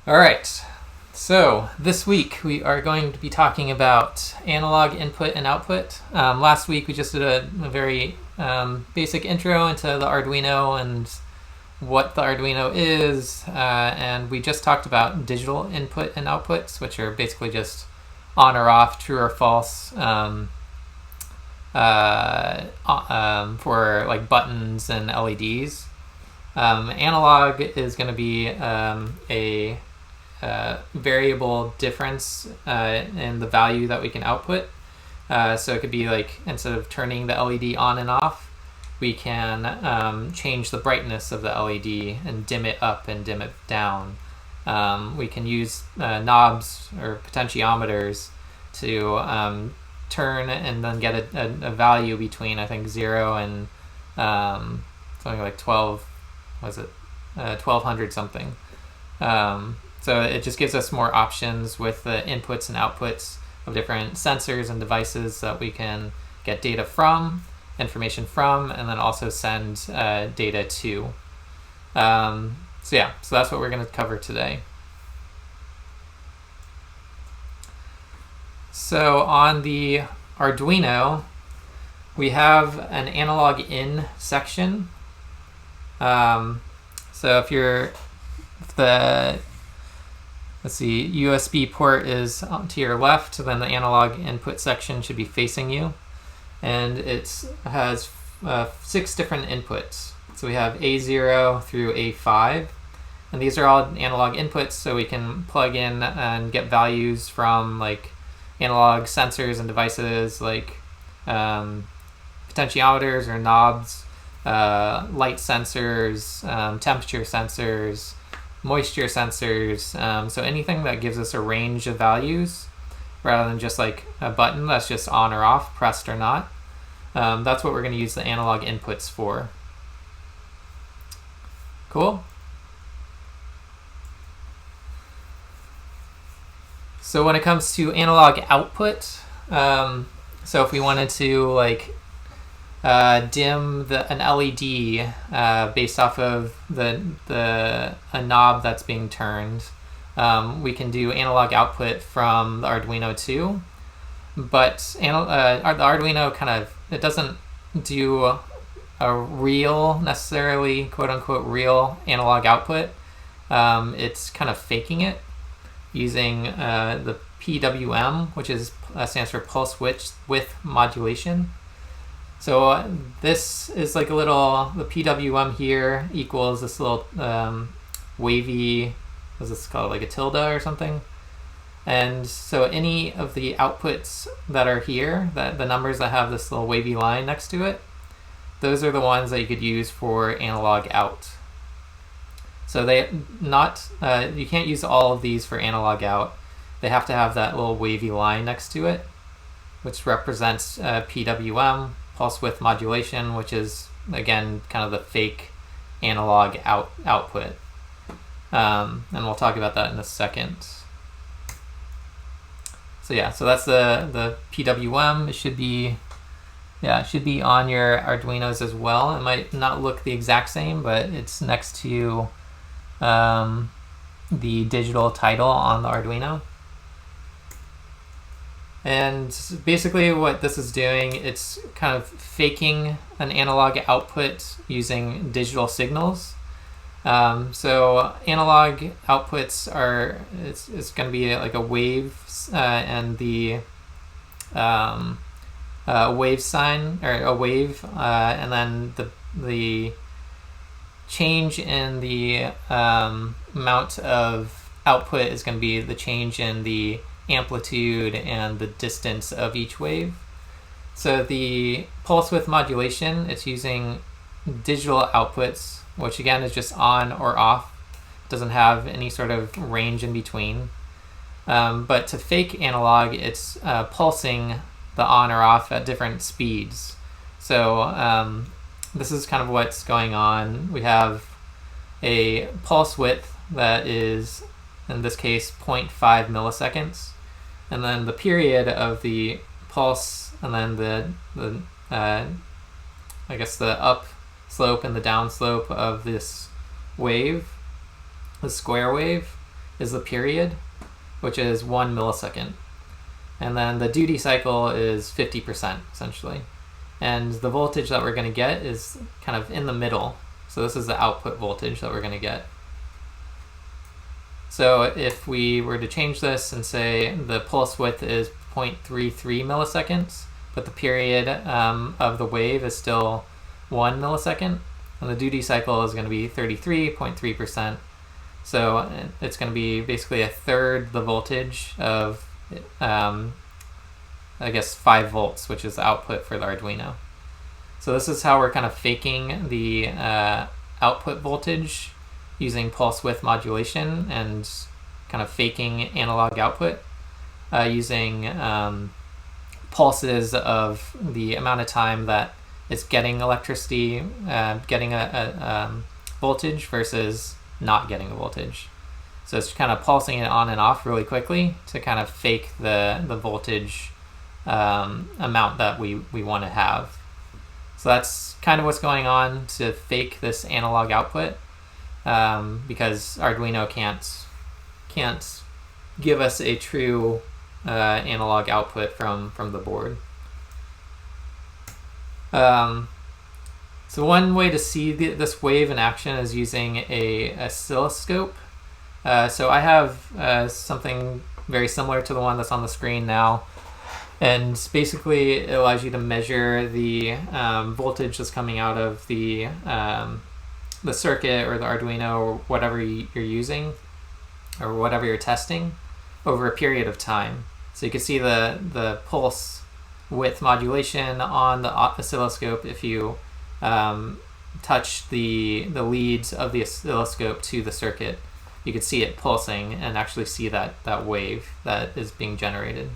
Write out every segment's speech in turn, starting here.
All right, so this week we are going to be talking about analog input and output. Last week we just did a very basic intro into the Arduino and what the Arduino is, and we just talked about digital input and outputs, which are basically just on or off, true or false, for like buttons and LEDs. Analog is going to be a variable difference in the value that we can output. So it could be like, instead of turning the LED on and off, we can change the brightness of the LED and dim it up and dim it down. We can use knobs or potentiometers to turn and then get a value between, I think, 0 and something like 1200 something. So it just gives us more options with the inputs and outputs of different sensors and devices that we can get data from, information from, and then also send data to. So that's what we're going to cover today. So on the Arduino, we have an analog in section. So if the USB port is to your left, then the analog input section should be facing you. And it has 6 different inputs. So we have A0 through A5. And these are all analog inputs, so we can plug in and get values from like analog sensors and devices like potentiometers or knobs, light sensors, temperature sensors, moisture sensors, so anything that gives us a range of values rather than just like a button that's just on or off, pressed or not. That's what we're going to use the analog inputs for. Cool. So when it comes to analog output, so if we wanted to like dim an LED based off of a knob that's being turned, we can do analog output from the Arduino too. But the Arduino it doesn't do a real, necessarily quote unquote real analog output. It's kind of faking it using the PWM, which stands for pulse width modulation. So this is like the PWM here equals this little wavy, what's this called, like a tilde or something. And so any of the outputs that are here, the numbers that have this little wavy line next to it, those are the ones that you could use for analog out. So you can't use all of these for analog out. They have to have that little wavy line next to it, which represents PWM, pulse width modulation, which is again kind of the fake analog output. And we'll talk about that in a second. So that's the PWM. It should be on your Arduinos as well. It might not look the exact same, but it's next to the digital title on the Arduino. And basically what this is doing, it's kind of faking an analog output using digital signals. So analog outputs it's going to be like a wave, and the wave sign, or a wave, and then the change in the amount of output is going to be the change in the amplitude and the distance of each wave. So the pulse width modulation, it's using digital outputs, which again is just on or off. It doesn't have any sort of range in between. But to fake analog, it's pulsing the on or off at different speeds. So this is kind of what's going on. We have a pulse width that is, in this case, 0.5 milliseconds. And then the period of the pulse, and then the up slope and the down slope of this wave, the square wave, is the period, which is 1 millisecond. And then the duty cycle is 50%, essentially. And the voltage that we're going to get is kind of in the middle. So this is the output voltage that we're going to get. So if we were to change this and say the pulse width is 0.33 milliseconds, but the period of the wave is still 1 millisecond, and the duty cycle is going to be 33.3%. So it's going to be basically a third the voltage of, I guess, 5 volts, which is the output for the Arduino. So this is how we're kind of faking the output voltage using pulse width modulation and kind of faking analog output using pulses of the amount of time that it's getting electricity, getting a voltage versus not getting a voltage. So it's kind of pulsing it on and off really quickly to kind of fake the voltage amount that we want to have. So that's kind of what's going on to fake this analog output, because Arduino can't give us a true analog output from the board. So one way to see this wave in action is using a oscilloscope. So I have something very similar to the one that's on the screen now. And basically it allows you to measure the voltage that's coming out of the circuit or the Arduino or whatever you're using or whatever you're testing over a period of time. So you can see the pulse width modulation on the oscilloscope if you touch the leads of the oscilloscope to the circuit. You can see it pulsing and actually see that wave that is being generated.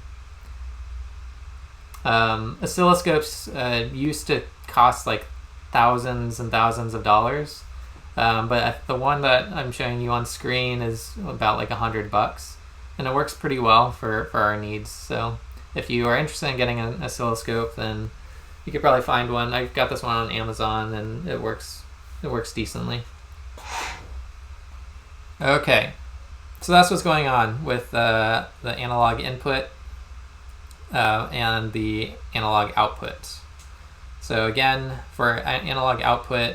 Oscilloscopes used to cost like thousands and thousands of dollars, but the one that I'm showing you on screen is about like $100, and it works pretty well for our needs. So if you are interested in getting an oscilloscope, then you could probably find one. I got this one on Amazon, and it works decently. Okay, so that's what's going on with the analog input and the analog output. So again, for analog output,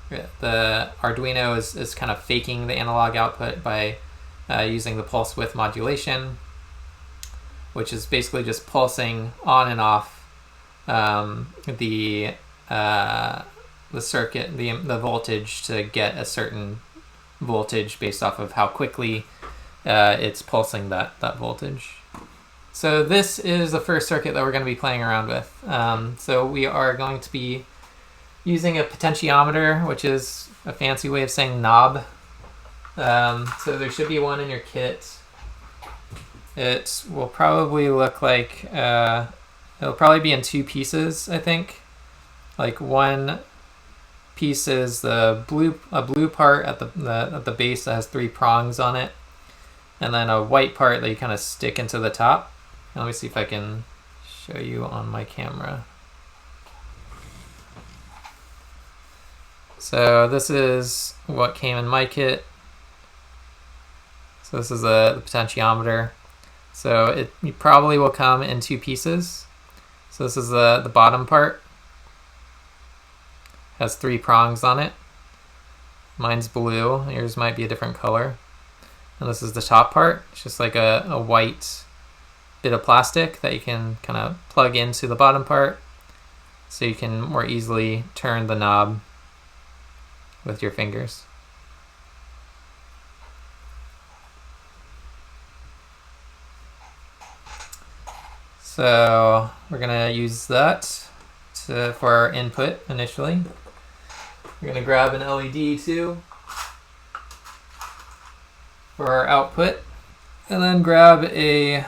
the Arduino is kind of faking the analog output by using the pulse width modulation, which is basically just pulsing on and off the circuit, the voltage to get a certain voltage based off of how quickly it's pulsing that voltage. So this is the first circuit that we're going to be playing around with. So we are going to be using a potentiometer, which is a fancy way of saying knob. So there should be one in your kit. It will probably look like, it'll probably be in 2 pieces, I think. Like one piece is a blue part at the base that has 3 prongs on it, and then a white part that you kind of stick into the top. Let me see if I can show you on my camera. So this is what came in my kit. So this is the potentiometer. So it probably will come in 2 pieces. So this is the bottom part. Has 3 prongs on it. Mine's blue. Yours might be a different color. And this is the top part. It's just like a white bit of plastic that you can kind of plug into the bottom part, so you can more easily turn the knob with your fingers. So we're gonna use that for our input initially. We're gonna grab an LED too for our output, and then grab a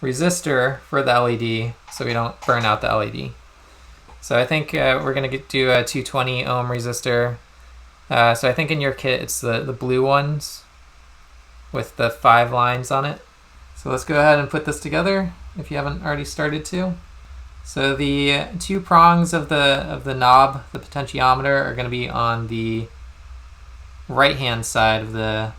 resistor for the LED so we don't burn out the LED. So I think we're going to do a 220 ohm resistor. So I think in your kit it's the blue ones with the 5 lines on it. So let's go ahead and put this together if you haven't already started to. So the 2 prongs of the knob, the potentiometer, are going to be on the right hand side of the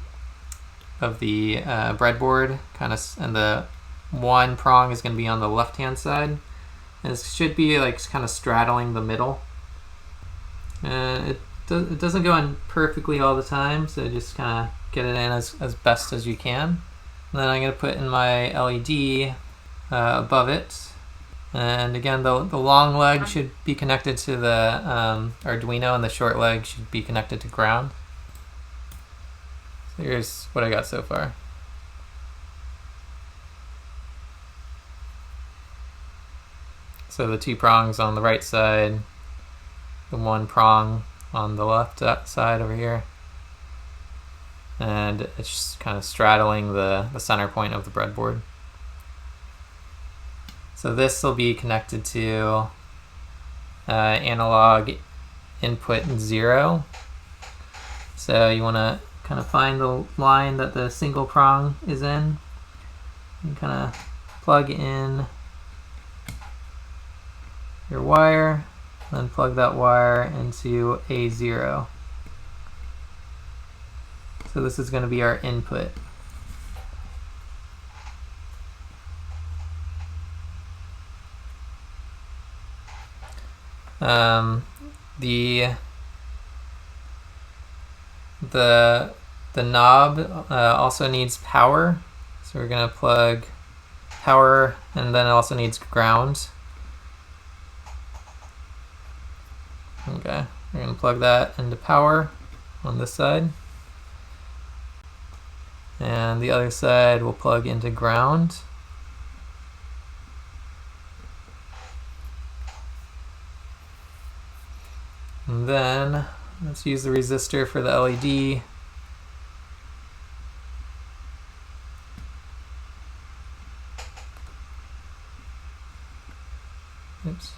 of the breadboard, and the one prong is going to be on the left-hand side. And it should be like kind of straddling the middle. And it doesn't go in perfectly all the time, so just kind of get it in as best as you can. And then I'm going to put in my LED above it. And again, the long leg should be connected to the Arduino, and the short leg should be connected to ground. So here's what I got so far. So the two prongs on the right side, the one prong on the left side over here, and it's just kind of straddling the center point of the breadboard. So this will be connected to analog input 0. So you want to kind of find the line that the single prong is in, and kind of plug in your wire, then plug that wire into A0. So this is going to be our input. The knob also needs power, so we're going to plug power, and then it also needs ground. Okay, we're going to plug that into power on this side, and the other side we'll plug into ground. And then let's use the resistor for the LED. Oops.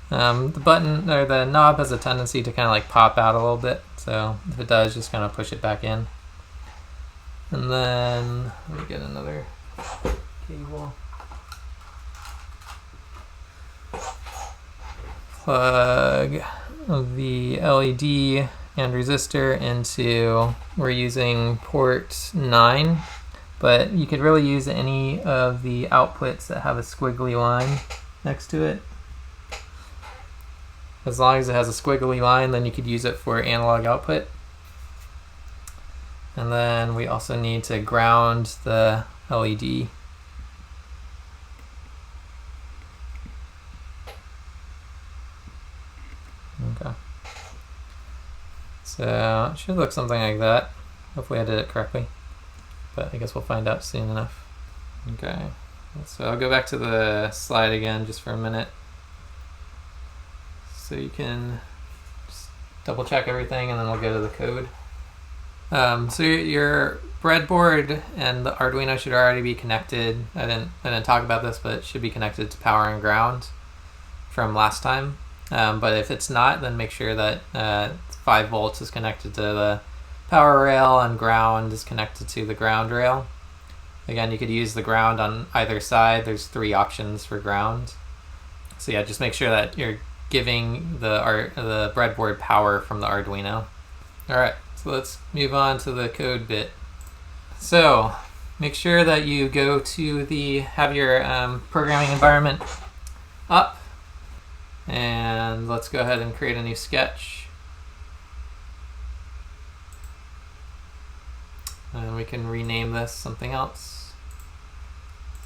The button, or the knob, has a tendency to kind of like pop out a little bit, so if it does, just kind of push it back in. And then let me get another cable. Plug the LED and resistor into, we're using port 9, but you could really use any of the outputs that have a squiggly line next to it. As long as it has a squiggly line, then you could use it for analog output. And then we also need to ground the LED. Okay. So it should look something like that. Hopefully I did it correctly, but I guess we'll find out soon enough. Okay, so I'll go back to the slide again just for a minute, so you can just double check everything, and then we'll go to the code. So your breadboard and the Arduino should already be connected. I didn't talk about this, but it should be connected to power and ground from last time. But if it's not, then make sure that 5 volts is connected to the power rail and ground is connected to the ground rail. Again, you could use the ground on either side. There's 3 options for ground. So yeah, just make sure that you're giving the breadboard power from the Arduino. All right, so let's move on to the code bit. So make sure that you go to have your programming environment up, and let's go ahead and create a new sketch. And we can rename this something else.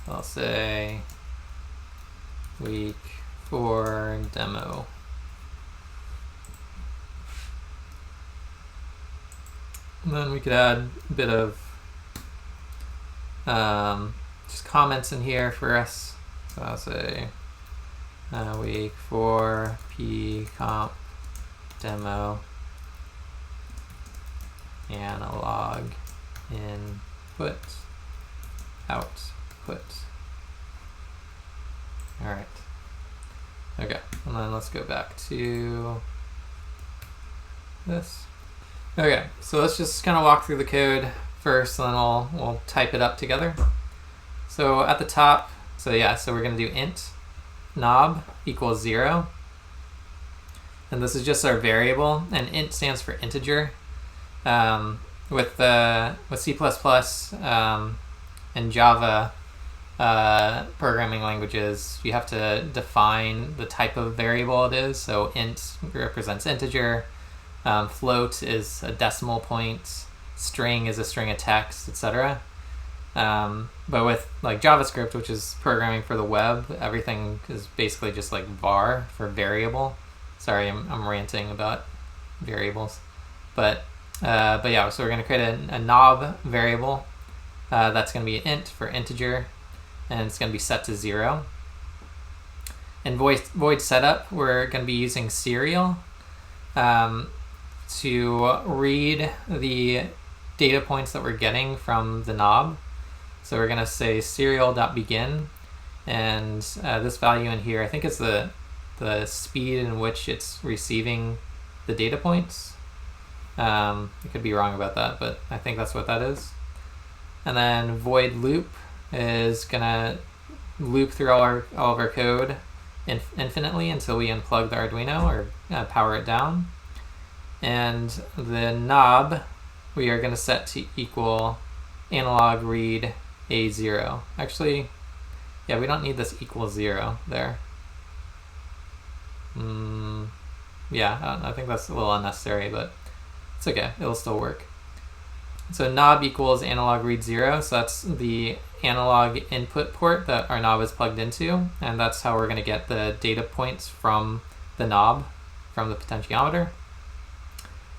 I'll say week 4 demo. And then we could add a bit of just comments in here for us. So I'll say week 4 p comp demo analog input output. All right. Okay, and then let's go back to this. Okay, so let's just kind of walk through the code first, and then we'll type it up together. So at the top, so we're going to do int knob equals 0. And this is just our variable, and int stands for integer. And with C++ and Java programming languages, you have to define the type of variable it is. So int represents integer, float is a decimal point, string is a string of text, etc. But with like JavaScript, which is programming for the web, everything is basically just like var for variable. Sorry, I'm ranting about variables, but yeah. So we're going to create a knob variable that's going to be an int for integer, and it's going to be set to 0. In void setup, we're going to be using serial to read the data points that we're getting from the knob. So we're going to say serial.begin, and this value in here, I think it's the speed in which it's receiving the data points. I could be wrong about that, but I think that's what that is. And then void loop is going to loop through all of our code infinitely until we unplug the Arduino or power it down. And the knob we are going to set to equal analog read A0. Actually, yeah, we don't need this equals 0 there. Yeah, I think that's a little unnecessary, but it's okay. It'll still work. So knob equals analog read 0. So that's the analog input port that our knob is plugged into, and that's how we're going to get the data points from the knob, from the potentiometer.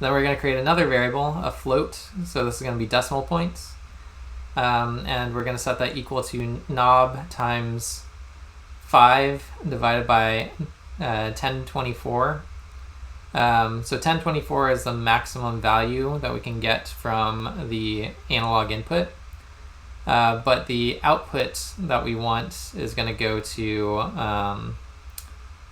Then we're going to create another variable, a float. So this is going to be decimal points. And we're going to set that equal to knob times 5 divided by 1024. So 1024 is the maximum value that we can get from the analog input. But the output that we want is going to go to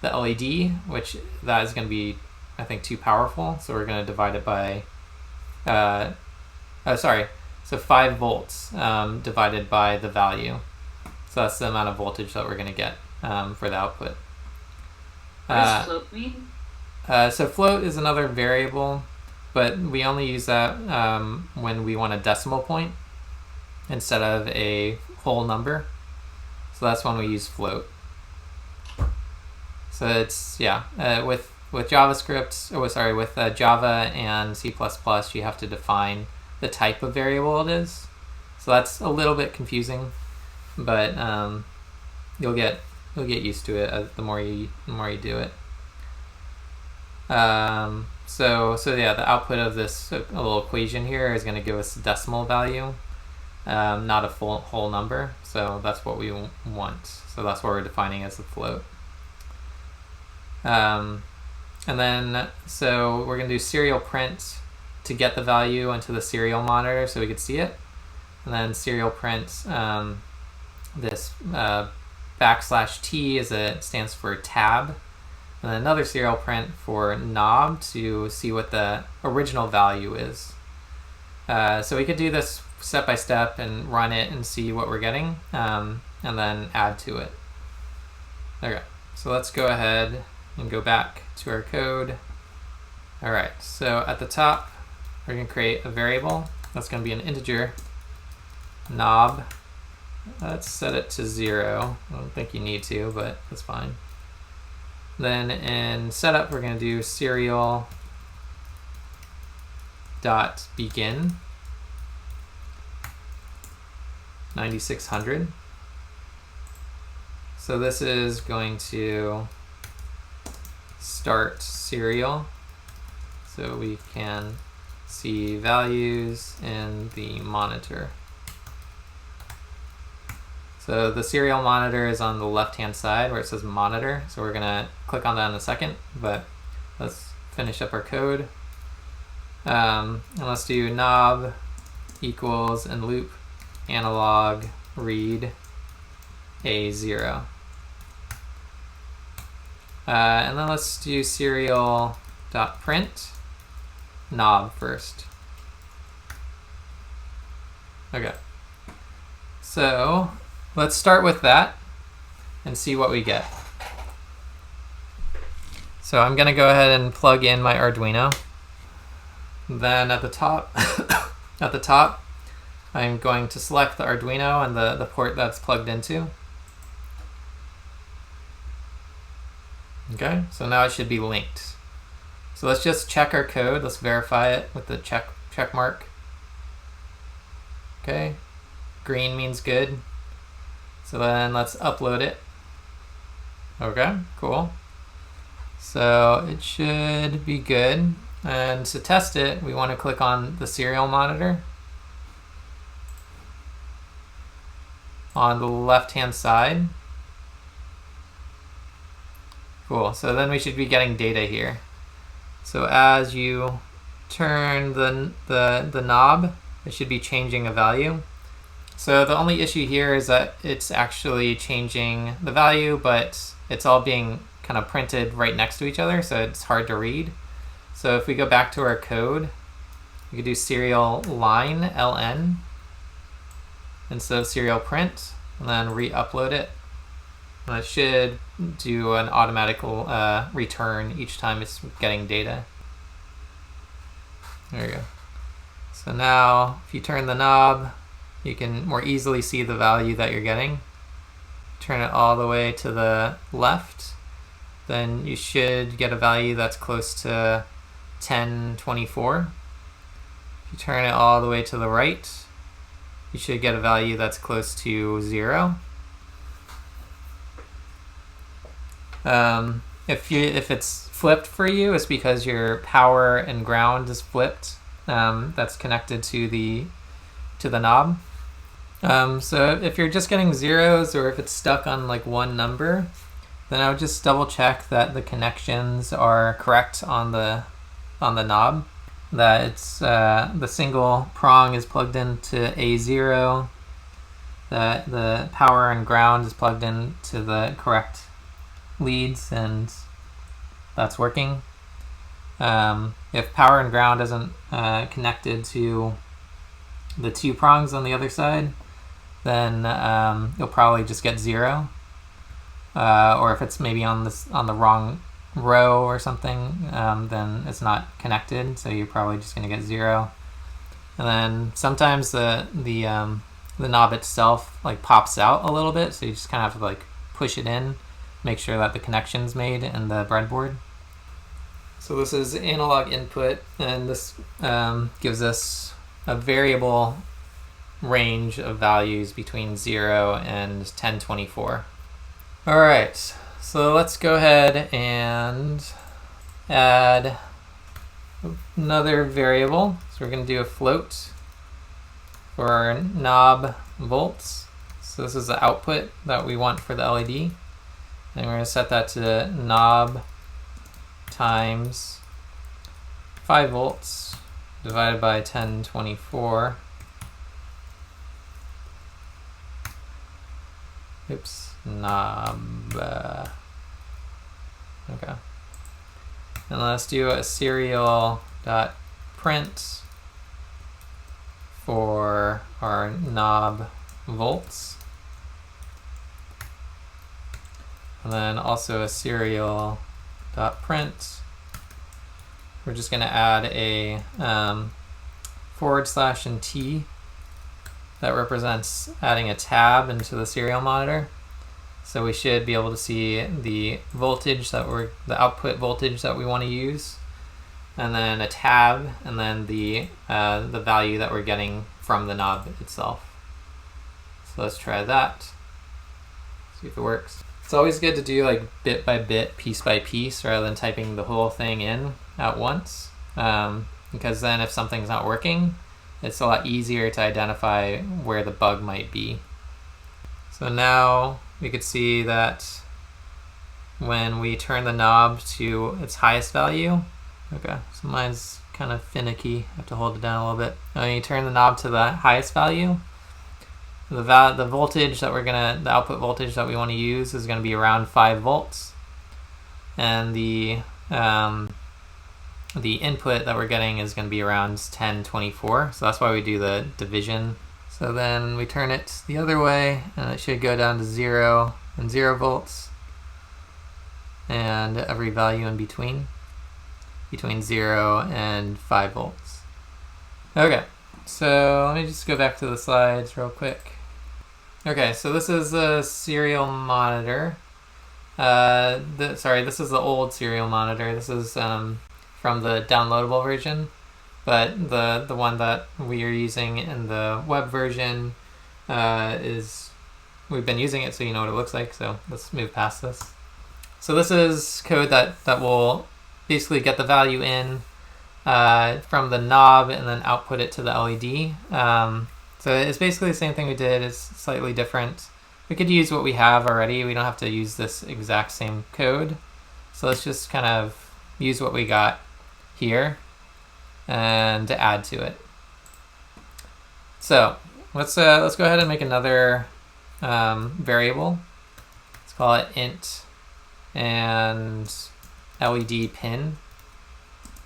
the LED, which that is going to be, I think, too powerful. So we're going to divide it by, so 5 volts divided by the value. So that's the amount of voltage that we're going to get for the output. What does float mean? So float is another variable, but we only use that when we want a decimal point instead of a whole number. So that's when we use float. So it's, yeah, with JavaScript, with Java and C++, you have to define the type of variable it is. So that's a little bit confusing, but you'll get used to it the more you do it. So yeah, the output of this little equation here is going to give us a decimal value, not a whole number. So that's what we want. So that's what we're defining as the float. And then, so we're going to do serial print to get the value into the serial monitor so we could see it. And then serial print, this \t stands for tab. And then another serial print for knob to see what the original value is. So we could do this step by step and run it and see what we're getting, and then add to it. Okay, so let's go ahead and go back to our code. All right, so at the top, we're going to create a variable that's going to be an integer knob. Let's set it to 0. I don't think you need to, but that's fine. Then in setup, we're going to do serial.begin 9600. So this is going to start serial, so we can see values in the monitor. So the serial monitor is on the left-hand side where it says monitor. So we're going to click on that in a second, but let's finish up our code. And let's do knob equals and loop analog read A0. And then let's do serial.print knob first. Okay. So let's start with that and see what we get. So I'm going to go ahead and plug in my Arduino. Then at the top, at the top, I'm going to select the Arduino and the port that's plugged into. Okay, so now it should be linked. So let's just check our code. Let's verify it with the check mark. Okay, green means good. So then let's upload it. Okay, cool. So it should be good. And to test it, we want to click on the serial monitor on the left-hand side. Cool, so then we should be getting data here. So as you turn the knob, it should be changing a value. So the only issue here is that it's actually changing the value, but it's all being kind of printed right next to each other, so it's hard to read. So if we go back to our code, we could do serial line, ln, instead of serial print, and then re-upload it. And it should do an automatic return each time it's getting data. There we go. So now, if you turn the knob, you can more easily see the value that you're getting. Turn it all the way to the left, then you should get a value that's close to 1024. If you turn it all the way to the right, you should get a value that's close to 0. If it's flipped for you, it's because your power and ground is flipped. That's connected to the knob. So if you're just getting zeros, or if it's stuck on like one number, then I would just double check that the connections are correct on the knob. That it's the single prong is plugged into A0. That the power and ground is plugged into the correct leads, and that's working. If power and ground isn't connected to the two prongs on the other side, then you'll probably just get 0. Or if it's maybe on the wrong row or something, then it's not connected, so you're probably just going to get 0. And then sometimes the knob itself like pops out a little bit, so you just kind of have to like push it in, make sure that the connection's made in the breadboard. So this is analog input, and this gives us a variable range of values between 0 and 1024. All right, so let's go ahead and add another variable. So we're going to do a float for our knob volts. So this is the output that we want for the LED. And we're going to set that to knob times 5 volts divided by 1024. Oops, knob. Okay. And let's do a serial dot print for our knob volts. And then also a serial dot print. We're just going to add a / and T that represents adding a tab into the serial monitor. So we should be able to see the voltage the output voltage that we want to use, and then a tab, and then the value that we're getting from the knob itself. So let's try that. See if it works. It's always good to do like bit by bit, piece by piece, rather than typing the whole thing in at once, because then if something's not working, it's a lot easier to identify where the bug might be. So now we could see that when we turn the knob to its highest value, okay, so mine's kind of finicky, I have to hold it down a little bit. When you turn the knob to the highest value, the voltage that the output voltage that we want to use is going to be around 5 volts, and the input that we're getting is going to be around 1024. So that's why we do the division. So then we turn it the other way, and it should go down to 0 and 0 volts, and every value in between 0 and 5 volts. Okay, So let me just go back to the slides real quick. Okay, so this is a serial monitor. This is the old serial monitor. This is from the downloadable version, but the one that we are using in the web version is, we've been using it so you know what it looks like, so let's move past this. So this is code that will basically get the value in from the knob and then output it to the LED. So it's basically the same thing we did, it's slightly different. We could use what we have already, we don't have to use this exact same code. So let's just kind of use what we got here and add to it. So let's go ahead and make another variable. Let's call it int and LED pin.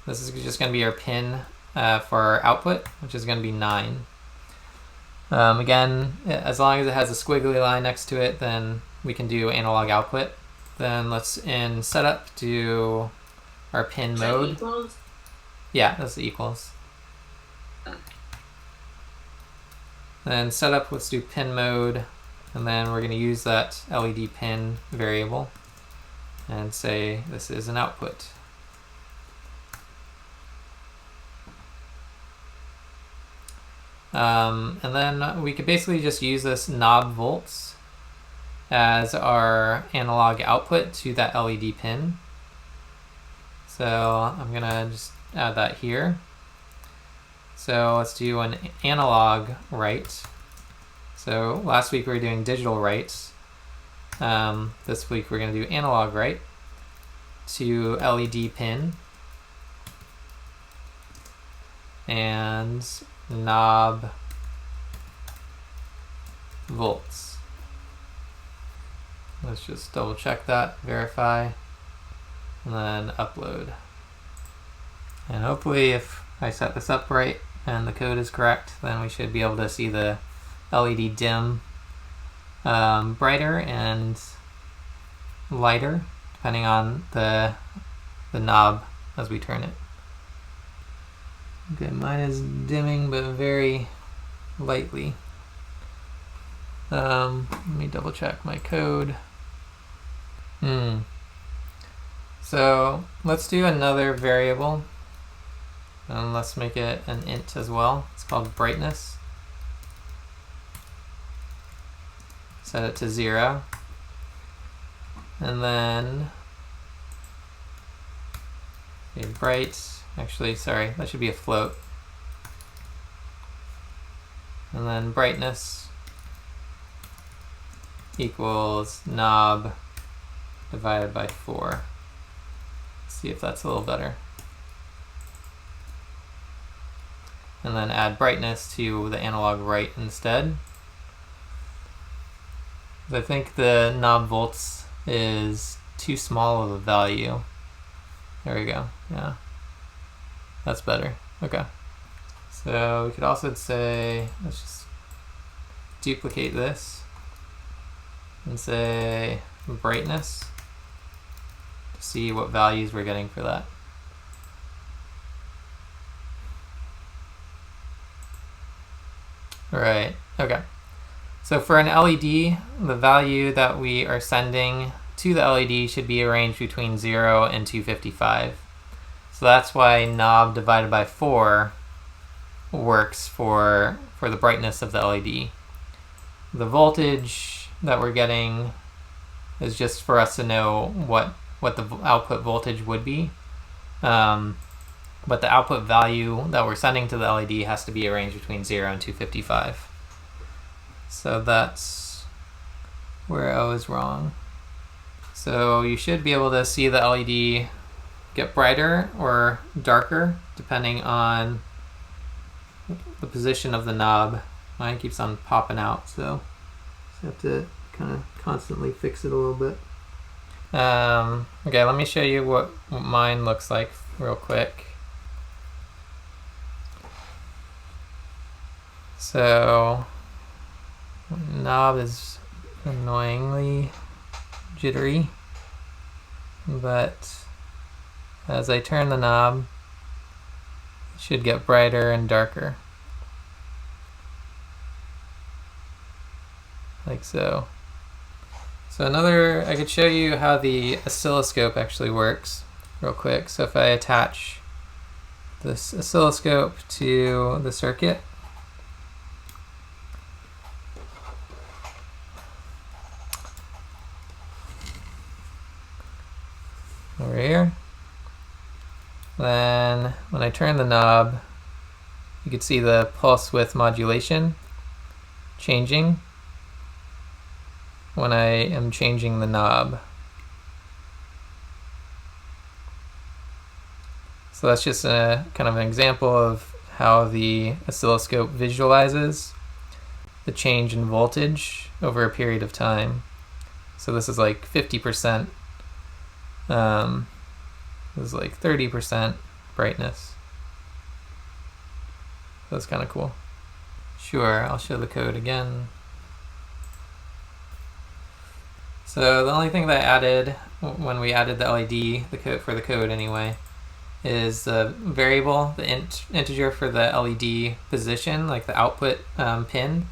This is just going to be our pin for our output, which is going to be 9. Again, as long as it has a squiggly line next to it, then we can do analog output. Then let's in setup do our pin mode. Equals? Yeah, that's the equals. Okay. Then setup, let's do pin mode, and then we're going to use that LED pin variable and say this is an output. And then we could basically just use this knob volts as our analog output to that LED pin. So I'm going to just add that here. So let's do an analog write. So last week we were doing digital writes. This week we're going to do analog write to LED pin and knob volts. Let's just double check that, verify, and then upload. And hopefully if I set this up right and the code is correct, then we should be able to see the LED dim brighter and lighter depending on the knob as we turn it. Okay, mine is dimming but very lightly. Let me double check my code. So let's do another variable and let's make it an int as well. It's called brightness. Set it to 0. And then a bright, actually, sorry, that should be a float. And then brightness equals knob divided by 4. Let's see if that's a little better. And then add brightness to the analog write instead. I think the knob volts is too small of a value. There we go, yeah. That's better, okay. So we could also say, let's just duplicate this and say brightness to see what values we're getting for that. Right, okay. So for an LED, the value that we are sending to the LED should be a range between 0 and 255. So that's why knob divided by 4 works for the brightness of the LED. The voltage that we're getting is just for us to know what the output voltage would be. But the output value that we're sending to the LED has to be a range between 0 and 255. So that's where I was wrong. So you should be able to see the LED get brighter or darker depending on the position of the knob. Mine keeps on popping out, so I have to kind of constantly fix it a little bit. Okay, let me show you what mine looks like real quick. So knob is annoyingly jittery, but as I turn the knob, it should get brighter and darker. like so. So I could show you how the oscilloscope actually works real quick. So if I attach this oscilloscope to the circuit, over here, then when I turn the knob, you can see the pulse width modulation changing when I am changing the knob. So that's just a kind of an example of how the oscilloscope visualizes the change in voltage over a period of time. So this is like 50%, this is like 30% brightness. That's kind of cool. Sure, I'll show the code again. So the only thing that I added when we added the LED, the code for the code anyway, is the variable, the integer for the LED position, like the output pin,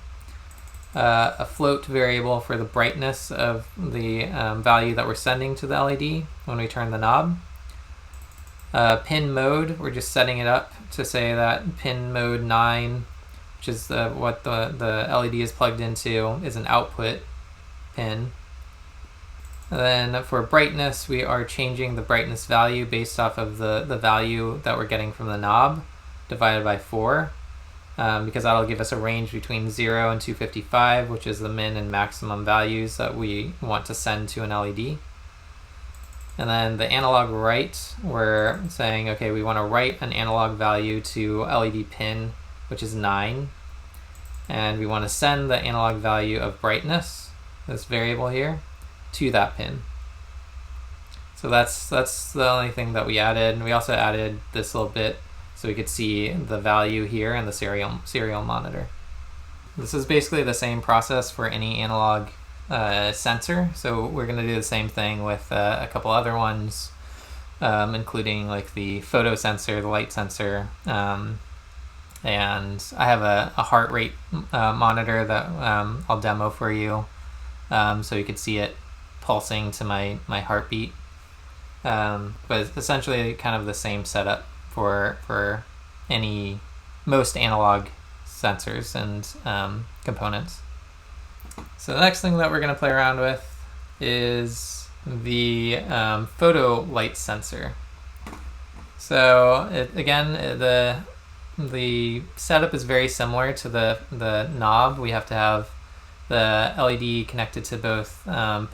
a float variable for the brightness of the value that we're sending to the LED when we turn the knob. Pin mode, we're just setting it up to say that pin mode 9, which is what the LED is plugged into, is an output pin. And then for brightness, we are changing the brightness value based off of the value that we're getting from the knob divided by 4, because that'll give us a range between 0 and 255, which is the min and maximum values that we want to send to an LED. And then the analog write, we're saying, okay, we want to write an analog value to LED pin, which is 9. And we want to send the analog value of brightness, this variable here, to that pin. So that's the only thing that we added. And we also added this little bit so we could see the value here in the serial monitor. This is basically the same process for any analog sensor. So we're going to do the same thing with a couple other ones, including like the photo sensor, the light sensor, and I have a heart rate monitor that I'll demo for you, so you could see it pulsing to my heartbeat. But it's essentially kind of the same setup for most analog sensors and components. So the next thing that we're going to play around with is the photo light sensor. So the setup is very similar to the knob. We have to have the LED connected to both the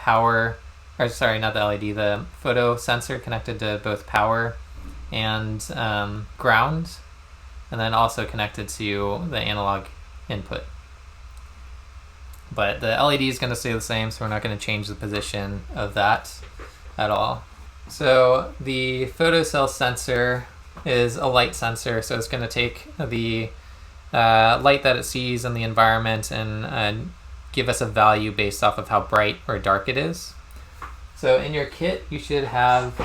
photo sensor connected to both power and ground, and then also connected to the analog input. But the LED is going to stay the same, so we're not going to change the position of that at all. So the photocell sensor is a light sensor, so it's going to take the light that it sees in the environment and give us a value based off of how bright or dark it is. So in your kit, you should have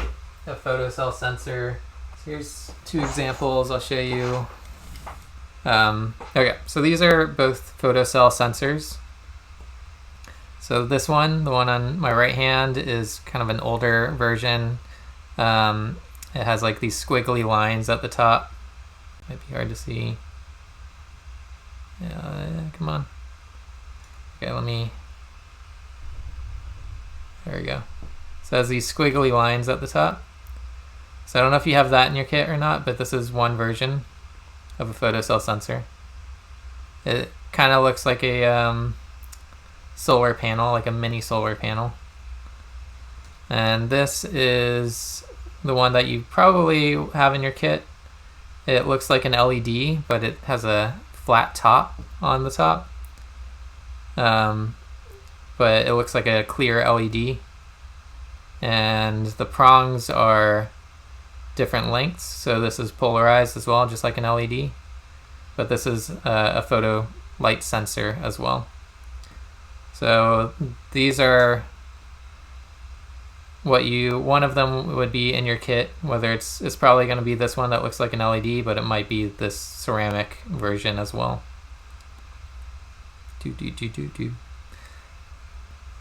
a photocell sensor. So here's 2 examples I'll show you. Okay, so these are both photocell sensors. So this one, the one on my right hand, is kind of an older version. It has like these squiggly lines at the top. Might be hard to see. Yeah, come on. Okay, there we go. So it has these squiggly lines at the top. So I don't know if you have that in your kit or not, but this is one version of a photocell sensor. It kind of looks like a solar panel, like a mini solar panel. And this is the one that you probably have in your kit. It looks like an LED, but it has a flat top on the top. But it looks like a clear LED. And the prongs are different lengths, so this is polarized as well, just like an LED. But this is a photo light sensor as well. So these are one of them would be in your kit, whether it's probably going to be this one that looks like an LED, but it might be this ceramic version as well.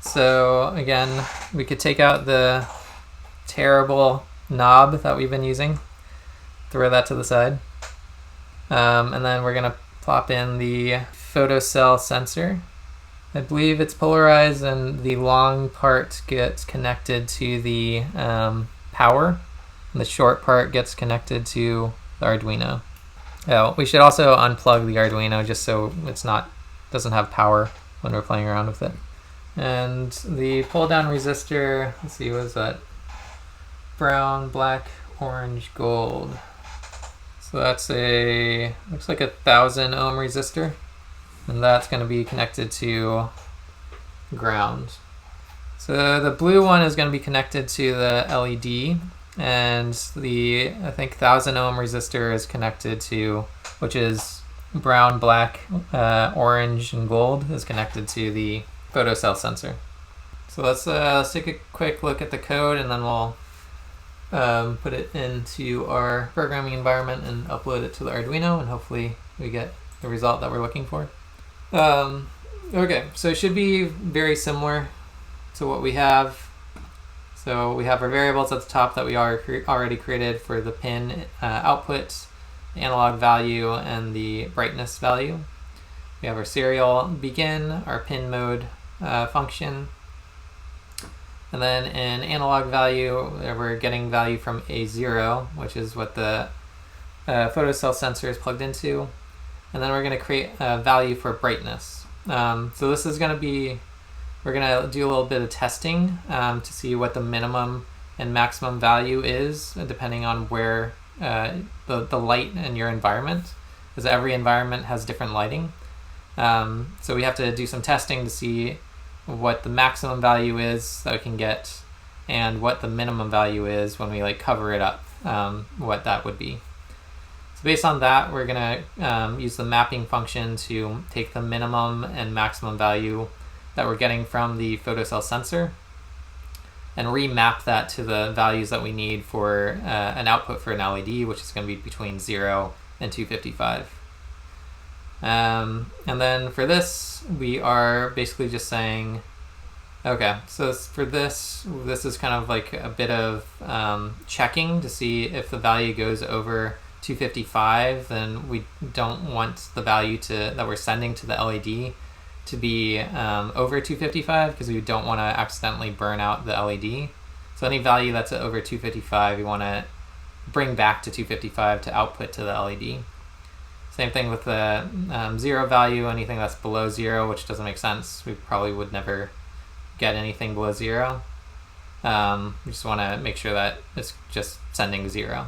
So again, we could take out the terrible knob that we've been using, throw that to the side. And then we're gonna plop in the photocell sensor. I believe it's polarized and the long part gets connected to the power, and the short part gets connected to the Arduino. Oh, we should also unplug the Arduino just so it's doesn't have power when we're playing around with it. And the pull down resistor, let's see, what is that? Brown, black, orange, gold. So that's looks like 1,000 ohm resistor, and that's going to be connected to ground. So the blue one is going to be connected to the LED, and the, I think, 1,000 ohm resistor is connected to, which is brown, black, orange, and gold, is connected to the photocell sensor. So let's take a quick look at the code, and then we'll put it into our programming environment and upload it to the Arduino, and hopefully we get the result that we're looking for. Okay, so it should be very similar to what we have. So we have our variables at the top that we already created for the pin output, the analog value, and the brightness value. We have our serial begin, our pin mode function, and then in analog value, we're getting value from A0, which is what the photocell sensor is plugged into. And then we're going to create a value for brightness. So this is going to be, we're going to do a little bit of testing to see what the minimum and maximum value is, depending on where the light in your environment, because every environment has different lighting. So we have to do some testing to see what the maximum value is that we can get, and what the minimum value is when we cover it up, what that would be. So based on that, we're going to use the mapping function to take the minimum and maximum value that we're getting from the photocell sensor and remap that to the values that we need for an output for an LED, which is going to be between 0 and 255. And then for this, we are basically just saying, okay, so for this is kind of like a bit of checking to see if the value goes over 255, then we don't want the value that we're sending to the LED to be over 255, because we don't want to accidentally burn out the LED. So any value that's over 255, we want to bring back to 255 to output to the LED. Same thing with the 0 value, anything that's below 0, which doesn't make sense. We probably would never get anything below 0. We just want to make sure that it's just sending 0.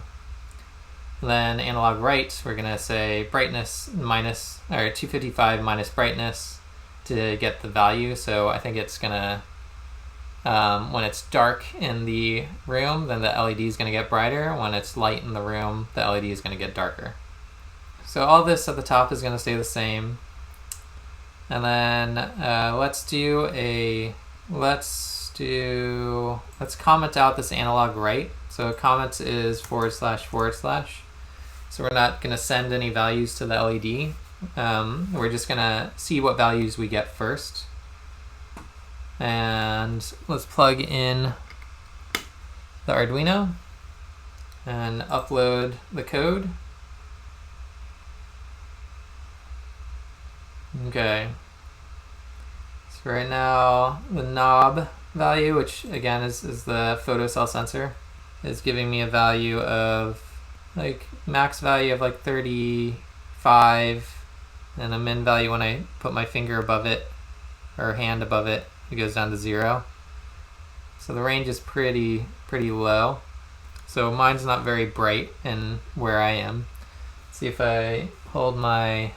And then analog right, we're going to say brightness minus, or 255 minus brightness to get the value. So I think it's going to, when it's dark in the room, then the LED is going to get brighter. When it's light in the room, the LED is going to get darker. So all this at the top is going to stay the same. And then let's comment out this analog right. So comment is //. So we're not going to send any values to the LED. We're just going to see what values we get first. And let's plug in the Arduino and upload the code. Okay, so right now the knob value, which again is the photocell sensor, is giving me a value of max value of 35, and a min value when I put my finger above it or hand above it, it goes down to 0. So the range is pretty low. So mine's not very bright in where I am. Let's see if I hold my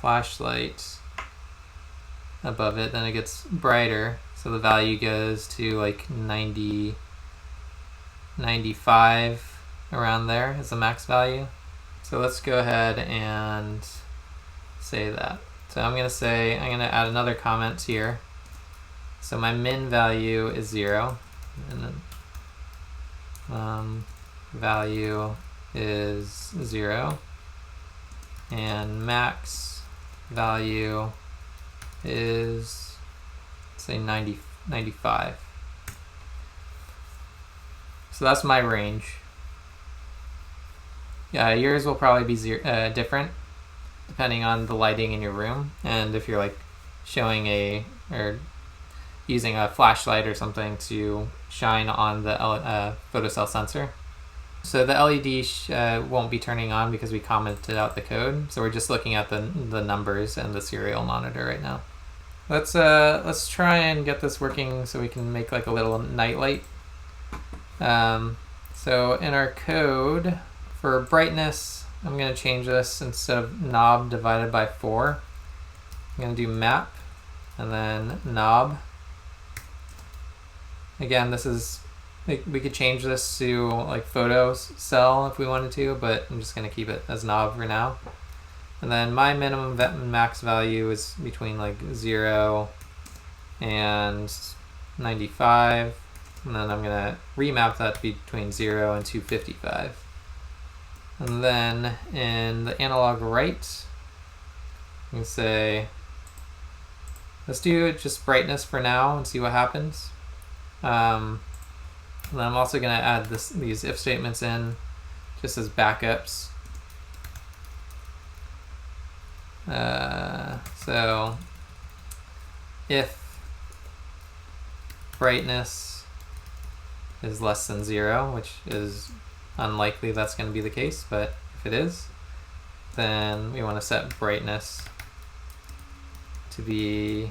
flashlight above it, then it gets brighter, so the value goes to 90, 95, around there is the max value. So let's go ahead and say that. So I'm going to add another comment here. So my min value is 0, and then value is 0, and max value is, say, 95. 95. So that's my range. Yours will probably be different depending on the lighting in your room, and if you're like showing or using a flashlight or something to shine on the photocell sensor. So the LED won't be turning on because we commented out the code. So we're just looking at the numbers and the serial monitor right now. Let's try and get this working so we can make like a little night light. So in our code for brightness, I'm going to change this instead of knob divided by 4. I'm going to do map and then knob. Again, this is, we could change this to like photo cell if we wanted to, but I'm just going to keep it as knob for now. And then my minimum max value is between like 0 and 95. And then I'm going to remap that to be between 0 and 255. And then in the analog right, you can say, let's do just brightness for now and see what happens. And then I'm also going to add these if statements in just as backups. So if brightness is less than 0, which is unlikely that's going to be the case, but if it is, then we want to set brightness to be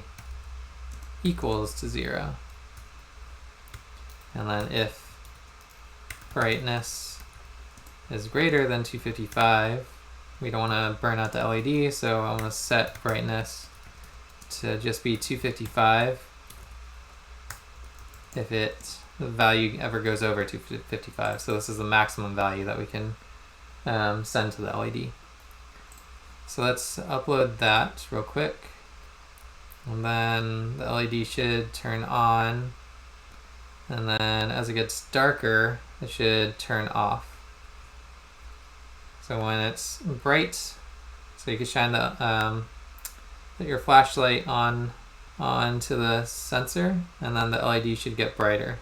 equals to 0. And then if brightness is greater than 255, we don't want to burn out the LED, so I want to set brightness to just be 255 if the value ever goes over 255. So this is the maximum value that we can send to the LED. So let's upload that real quick. And then the LED should turn on. And then as it gets darker, it should turn off. So when it's bright, so you can shine your flashlight onto the sensor, and then the LED should get brighter.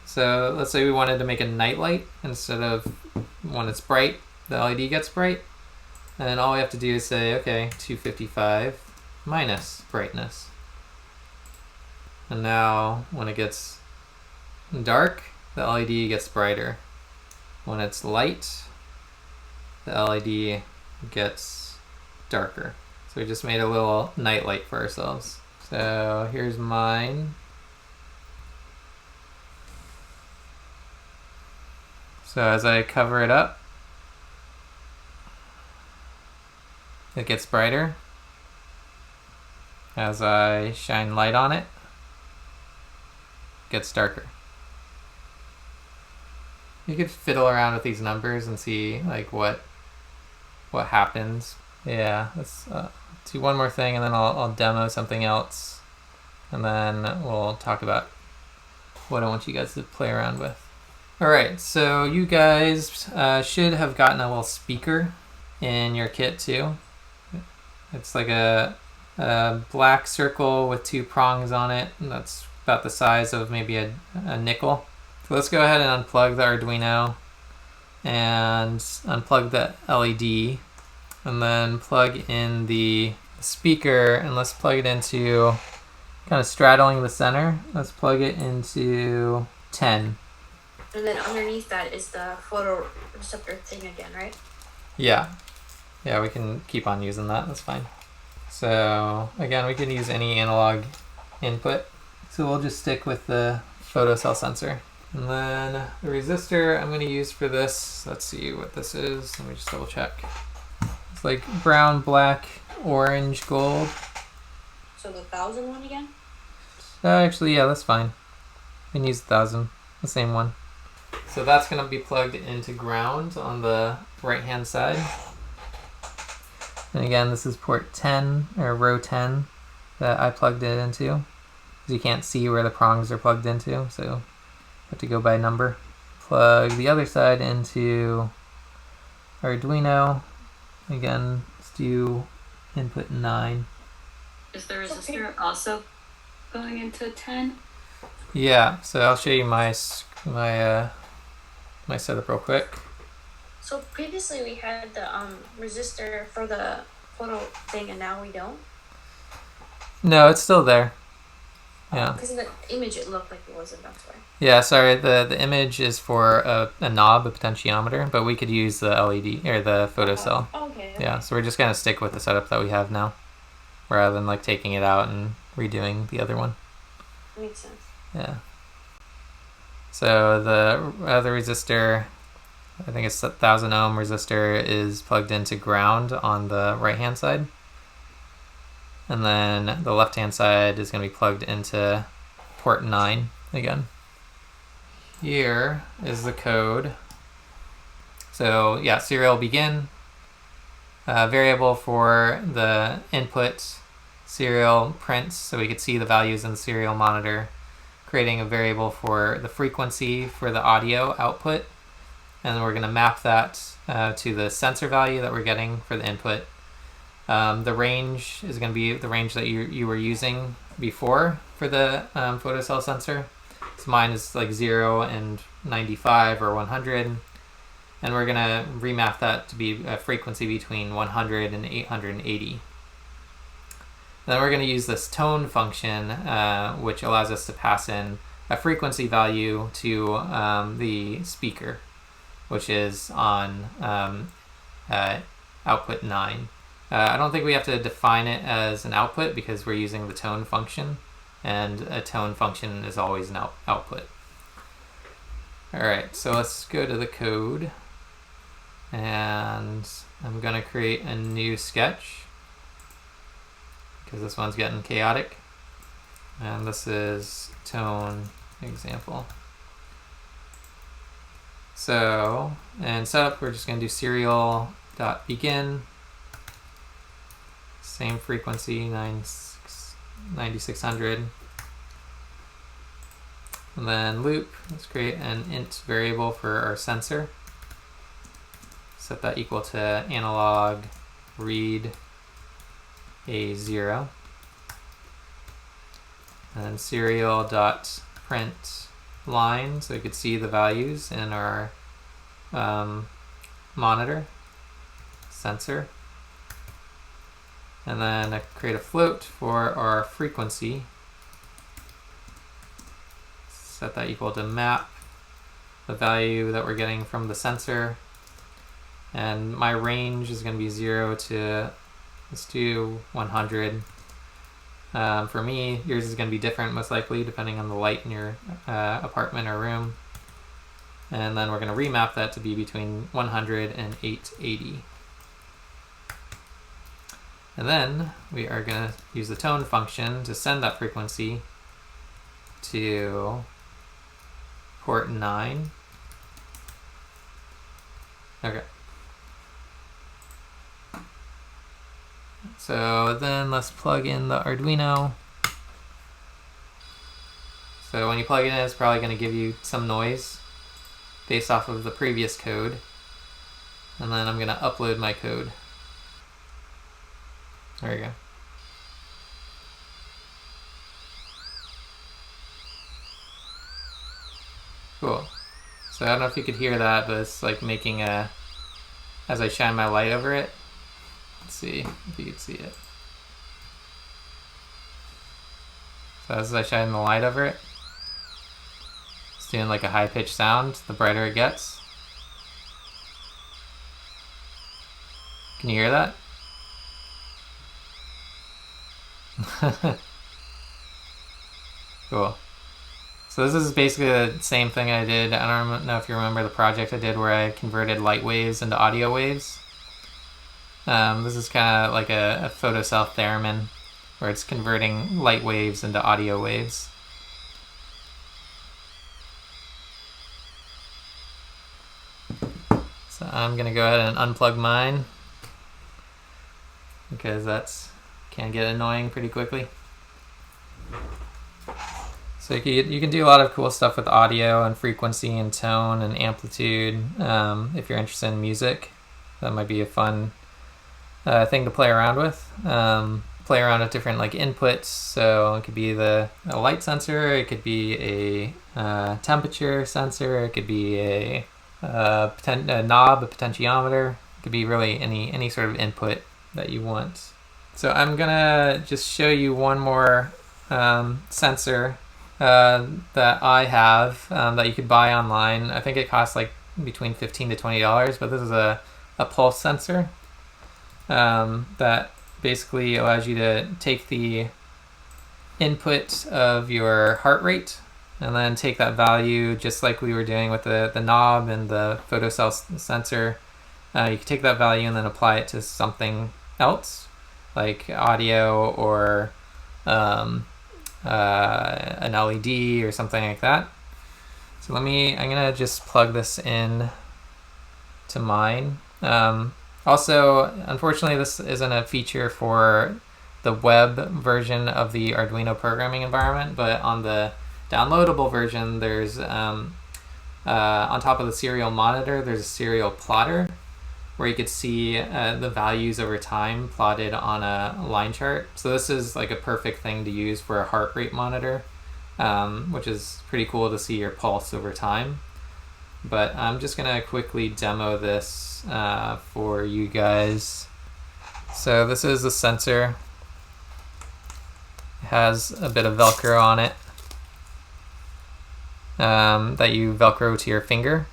So let's say we wanted to make a night light instead of when it's bright, the LED gets bright. And all we have to do is say, okay, 255 minus brightness. And now when it gets dark, the LED gets brighter. When it's light, the LED gets darker. So we just made a little night light for ourselves. So here's mine. So as I cover it up, it gets brighter. As I shine light on it, it gets darker. You could fiddle around with these numbers and see like what happens. Yeah, let's do one more thing and then I'll demo something else, and then we'll talk about what I want you guys to play around with. Alright, so you guys should have gotten a little speaker in your kit too. It's like a black circle with 2 prongs on it, and that's about the size of maybe a nickel. So let's go ahead and unplug the Arduino and unplug the LED, and then plug in the speaker, and let's plug it into, kind of straddling the center, let's plug it into 10. And then underneath that is the photoreceptor thing again, right? Yeah, we can keep on using that, that's fine. So again, we can use any analog input. So we'll just stick with the photocell sensor. And then the resistor I'm going to use for this, let's see what this is. Let me just double check. It's like brown, black, orange, gold. So the 1000 one again? Actually, yeah, that's fine. We can use 1000, the same one. So that's going to be plugged into ground on the right-hand side. And again, this is port 10, or row 10, that I plugged it into. Because you can't see where the prongs are plugged into, so you have to go by number. Plug the other side into Arduino. Again, let's do input 9. Is the resistor also going into 10? Yeah, so I'll show you my setup real quick. So previously we had the resistor for the photo thing, and now we don't. No, it's still there. Yeah. Because in the image it looked like it wasn't. That's why. Yeah, sorry. The image is for a knob, a potentiometer, but we could use the LED or the photocell. Okay. Yeah, so we're just gonna stick with the setup that we have now, rather than like taking it out and redoing the other one. Makes sense. Yeah. So the other resistor, I think it's 1,000 ohm resistor, is plugged into ground on the right hand side. And then the left hand side is going to be plugged into port 9 again. Here is the code. So yeah, serial begin, variable for the input, serial prints, so we could see the values in the serial monitor, creating a variable for the frequency for the audio output, and then we're going to map that to the sensor value that we're getting for the input. The range is going to be the range that you were using before for the photocell sensor. So mine is like 0 and 95 or 100, and we're going to remap that to be a frequency between 100 and 880. Then we're going to use this tone function, which allows us to pass in a frequency value to the speaker, which is on output 9. I don't think we have to define it as an output because we're using the tone function, and a tone function is always an output. Alright, so let's go to the code, and I'm going to create a new sketch because this one's getting chaotic, and this is tone example. So in setup, we're just going to do serial.begin, same frequency, 9600. And then loop, let's create an int variable for our sensor. Set that equal to analog read A0. And then serial.print line, so we could see the values in our monitor sensor. And then create a float for our frequency. Set that equal to map the value that we're getting from the sensor. And my range is going to be 0 to, let's do 100. For me, yours is going to be different most likely depending on the light in your apartment or room. And then we're going to remap that to be between 100 and 880. And then we are going to use the tone function to send that frequency to port 9. Okay. So then let's plug in the Arduino. So when you plug it in, it's probably going to give you some noise based off of the previous code. And then I'm going to upload my code. There we go. Cool. So I don't know if you could hear that, but it's like making a, as I shine my light over it. Let's see if you can see it. So as I shine the light over it, it's doing like a high-pitched sound the brighter it gets. Can you hear that? Cool. So this is basically the same thing I did. I don't know if you remember the project I did where I converted light waves into audio waves. This is kind of like a photocell theremin where it's converting light waves into audio waves. So I'm going to go ahead and unplug mine because that's can get annoying pretty quickly. So you can do a lot of cool stuff with audio and frequency and tone and amplitude. If you're interested in music, that might be a fun thing to play around with. play around with different like inputs. So it could be a light sensor, it could be a temperature sensor, it could be a knob, a potentiometer. It could be really any sort of input that you want. So I'm gonna just show you one more sensor that I have that you could buy online. I think it costs like between $15 to $20, but this is a pulse sensor that basically allows you to take the input of your heart rate and then take that value, just like we were doing with the knob and the photocell sensor. You can take that value and then apply it to something else, like audio or an LED or something like that. So I'm gonna just plug this in to mine. Also, unfortunately, this isn't a feature for the web version of the Arduino programming environment, but on the downloadable version, there's on top of the serial monitor, there's a serial plotter where you could see the values over time plotted on a line chart. So this is like a perfect thing to use for a heart rate monitor, which is pretty cool to see your pulse over time. But I'm just gonna quickly demo this for you guys. So this is the sensor. It has a bit of Velcro on it that you Velcro to your finger,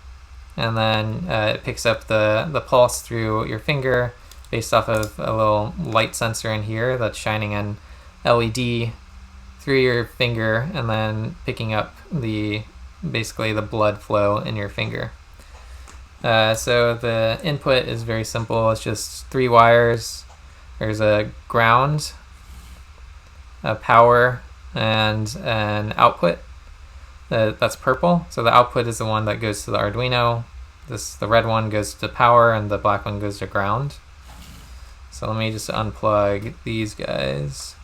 and then it picks up the pulse through your finger based off of a little light sensor in here that's shining an LED through your finger and then picking up basically the blood flow in your finger. So the input is very simple. It's just 3 wires. There's a ground, a power, and an output. That's purple. So the output is the one that goes to the Arduino. The red one goes to power, and the black one goes to ground. So let me just unplug these guys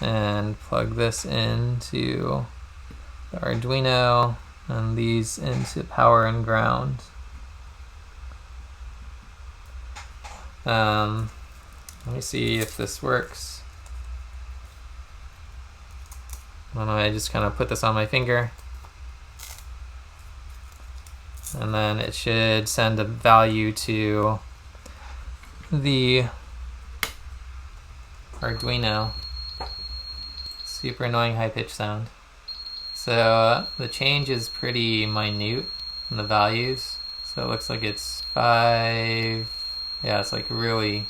and plug this into the Arduino and these into power and ground. Let me see if this works. And I just kind of put this on my finger, and then it should send a value to the Arduino. Super annoying high-pitched sound. So the change is pretty minute in the values. So it looks like it's 5. Yeah, it's like really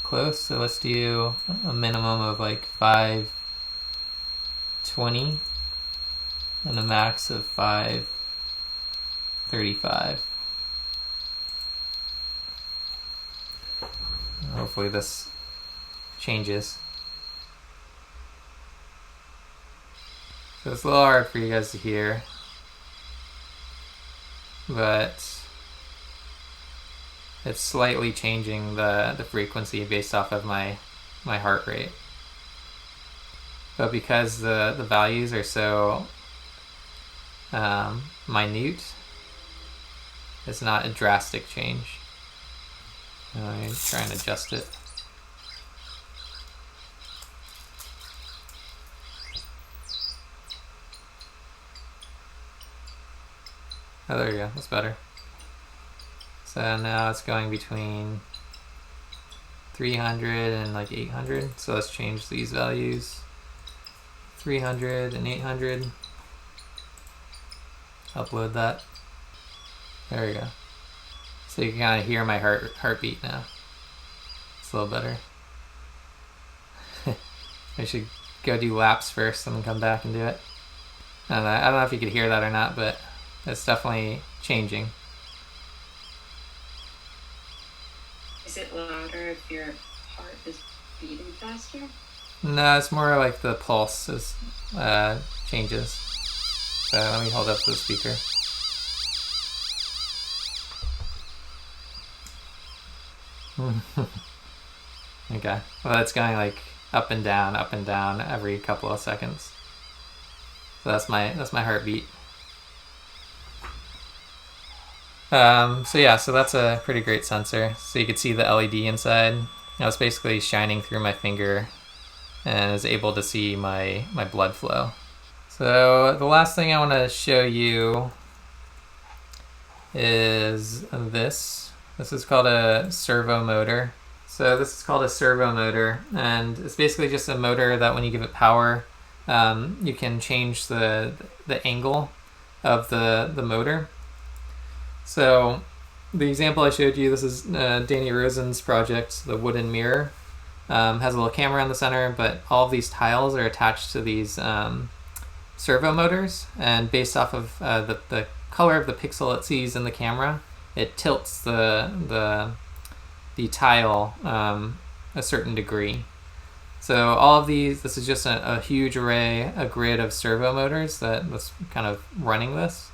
close. So let's do a minimum of like 520 and a max of 535. Hopefully this changes. So it's a little hard for you guys to hear, but it's slightly changing the frequency based off of my heart rate. But because the values are so minute, it's not a drastic change. Let me try and adjust it. Oh, there you go. That's better. So now it's going between 300 and like 800. So let's change these values. 300 and 800. Upload that. There we go. So you can kind of hear my heartbeat now. It's a little better. I should go do laps first and then come back and do it. I don't know if you could hear that or not, but it's definitely changing. Is it louder if your heart is beating faster? No, it's more like the pulse changes. So let me hold up the speaker. Okay, well it's going like up and down every couple of seconds. So that's my heartbeat. So yeah, so that's a pretty great sensor. So you could see the LED inside. I was basically shining through my finger and is able to see my blood flow. So the last thing I want to show you is this. This is called a servo motor. So this is called a servo motor, and it's basically just a motor that when you give it power, you can change the angle of the motor. So the example I showed you, this is Danny Rosen's project, the wooden mirror. Has a little camera in the center, but all of these tiles are attached to these servo motors, and based off of the color of the pixel it sees in the camera, it tilts the tile a certain degree. So all of these, this is just a huge array, a grid of servo motors that's kind of running this.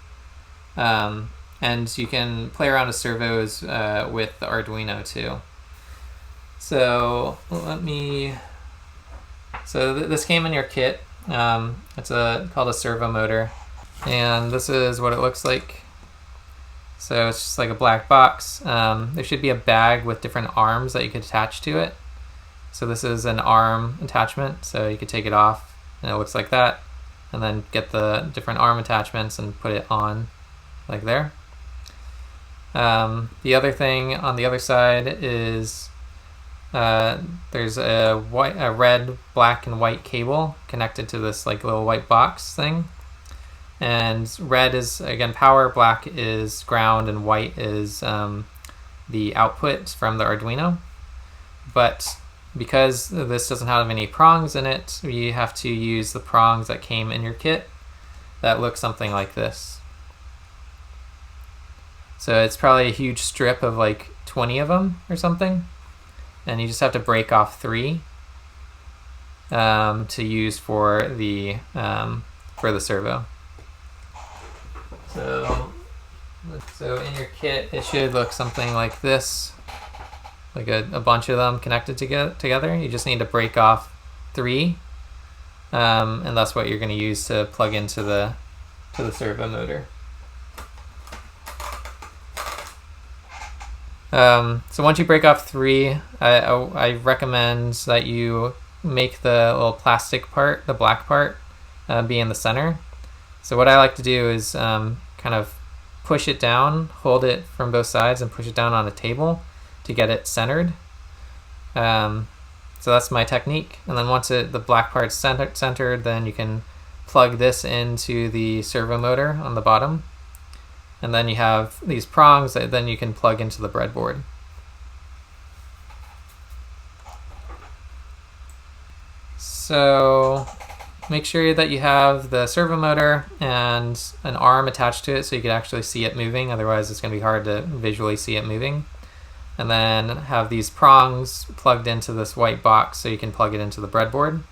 And you can play around with servos with the Arduino too. So this came in your kit. It's called a servo motor, and this is what it looks like. So it's just like a black box. There should be a bag with different arms that you could attach to it. So this is an arm attachment, so you could take it off and it looks like that, and then get the different arm attachments and put it on like there. The other thing on the other side is there's a red, black, and white cable connected to this like little white box thing. And red is again power, black is ground, and white is the output from the Arduino. But because this doesn't have any prongs in it, we have to use the prongs that came in your kit that look something like this. So it's probably a huge strip of like 20 of them or something, and you just have to break off 3 to use for the servo. So in your kit it should look something like this, like a bunch of them connected together. You just need to break off 3, and that's what you're going to use to plug into the servo motor. So once you break off 3, I recommend that you make the little plastic part, the black part, be in the center. So what I like to do is kind of push it down, hold it from both sides, and push it down on a table to get it centered. So that's my technique. And then once the black part's centered, then you can plug this into the servo motor on the bottom. And then you have these prongs that then you can plug into the breadboard. So make sure that you have the servo motor and an arm attached to it so you can actually see it moving. Otherwise, it's going to be hard to visually see it moving. And then have these prongs plugged into this white box so you can plug it into the breadboard.